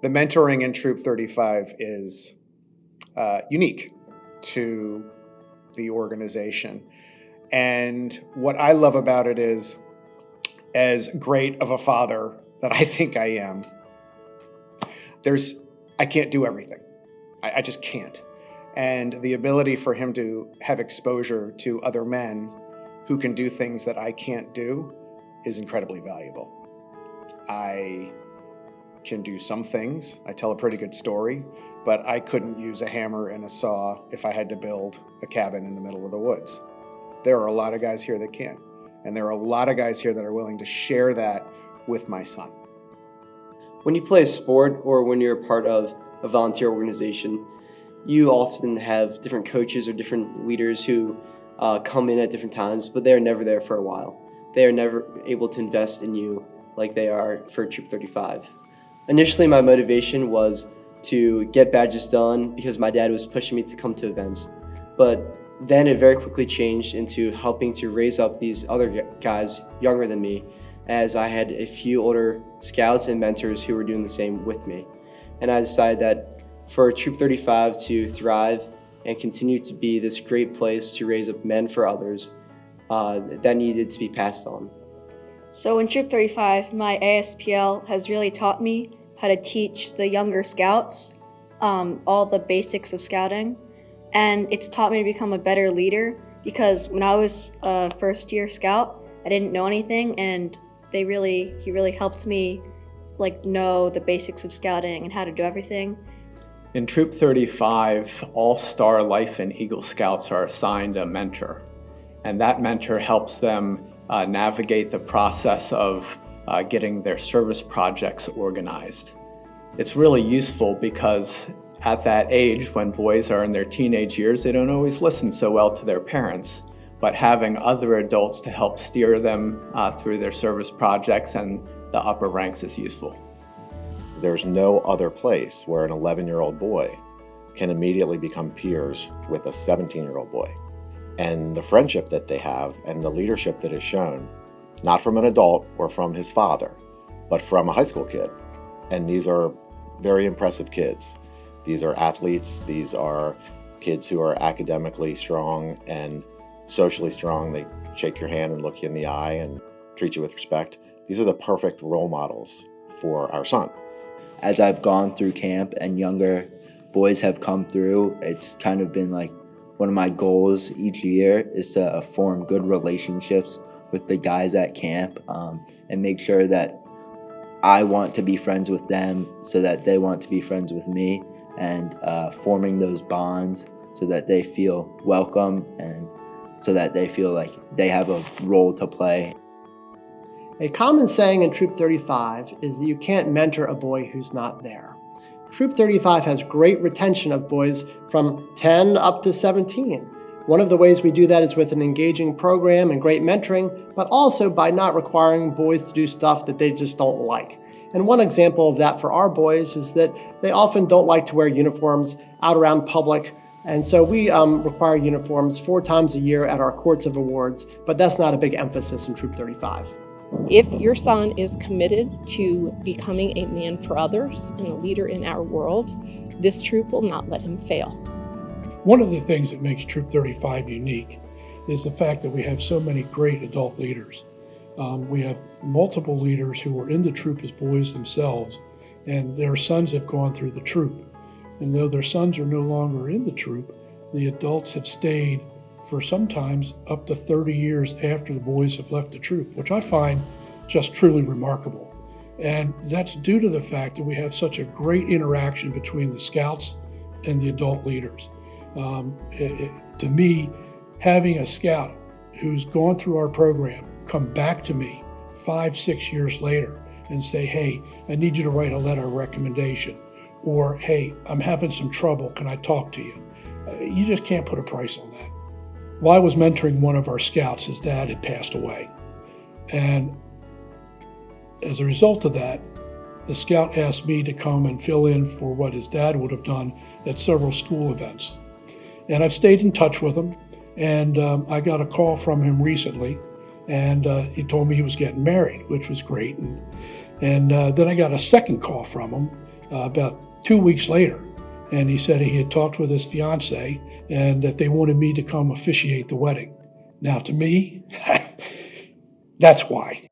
The mentoring in Troop 35 is unique to the organization. And what I love about it is, as great of a father that I think I am, I can't do everything. I just can't. And the ability for him to have exposure to other men who can do things that I can't do is incredibly valuable. I can do some things. I tell a pretty good story, but I couldn't use a hammer and a saw if I had to build a cabin in the middle of the woods. There are a lot of guys here that can. And there are a lot of guys here that are willing to share that with my son. When you play a sport or when you're a part of a volunteer organization, you often have different coaches or different leaders who come in at different times, but they're never there for a while. They are never able to invest in you like they are for Troop 35. Initially, my motivation was to get badges done because my dad was pushing me to come to events. But then it very quickly changed into helping to raise up these other guys younger than me, as I had a few older scouts and mentors who were doing the same with me. And I decided that for Troop 35 to thrive and continue to be this great place to raise up men for others, that needed to be passed on. So in Troop 35, my ASPL has really taught me how to teach the younger scouts all the basics of scouting. And it's taught me to become a better leader, because when I was a first-year scout, I didn't know anything, and he really helped me know the basics of scouting and how to do everything. In Troop 35, All-Star Life and Eagle Scouts are assigned a mentor, and that mentor helps them navigate the process of getting their service projects organized. It's really useful because at that age, when boys are in their teenage years, they don't always listen so well to their parents, but having other adults to help steer them through their service projects and the upper ranks is useful. There's no other place where an 11-year-old boy can immediately become peers with a 17-year-old boy. And the friendship that they have and the leadership that is shown, not from an adult or from his father, but from a high school kid. And these are very impressive kids. These are athletes. These are kids who are academically strong and socially strong. They shake your hand and look you in the eye and treat you with respect. These are the perfect role models for our son. As I've gone through camp and younger boys have come through, it's kind of been like one of my goals each year is to form good relationships with the guys at camp and make sure that I want to be friends with them so that they want to be friends with me, and forming those bonds so that they feel welcome and so that they feel like they have a role to play. A common saying in Troop 35 is that you can't mentor a boy who's not there. Troop 35 has great retention of boys from 10 up to 17. One of the ways we do that is with an engaging program and great mentoring, but also by not requiring boys to do stuff that they just don't like. And one example of that for our boys is that they often don't like to wear uniforms out around public. And so we require uniforms 4 times a year at our courts of awards, but that's not a big emphasis in Troop 35. If your son is committed to becoming a man for others and a leader in our world, this troop will not let him fail. One of the things that makes Troop 35 unique is the fact that we have so many great adult leaders. We have multiple leaders who were in the troop as boys themselves, and their sons have gone through the troop. And though their sons are no longer in the troop, the adults have stayed for sometimes up to 30 years after the boys have left the troop, which I find just truly remarkable. And that's due to the fact that we have such a great interaction between the scouts and the adult leaders. To me, having a scout who's gone through our program come back to me 5-6 years later and say, hey, I need you to write a letter of recommendation, or hey, I'm having some trouble, can I talk to you? You just can't put a price on that. While I was mentoring one of our scouts, his dad had passed away. And as a result of that, the scout asked me to come and fill in for what his dad would have done at several school events. And I've stayed in touch with him, and I got a call from him recently, and he told me he was getting married, which was great. And then I got a second call from him, about 2 weeks later. And he said he had talked with his fiance and that they wanted me to come officiate the wedding. Now, to me, that's why.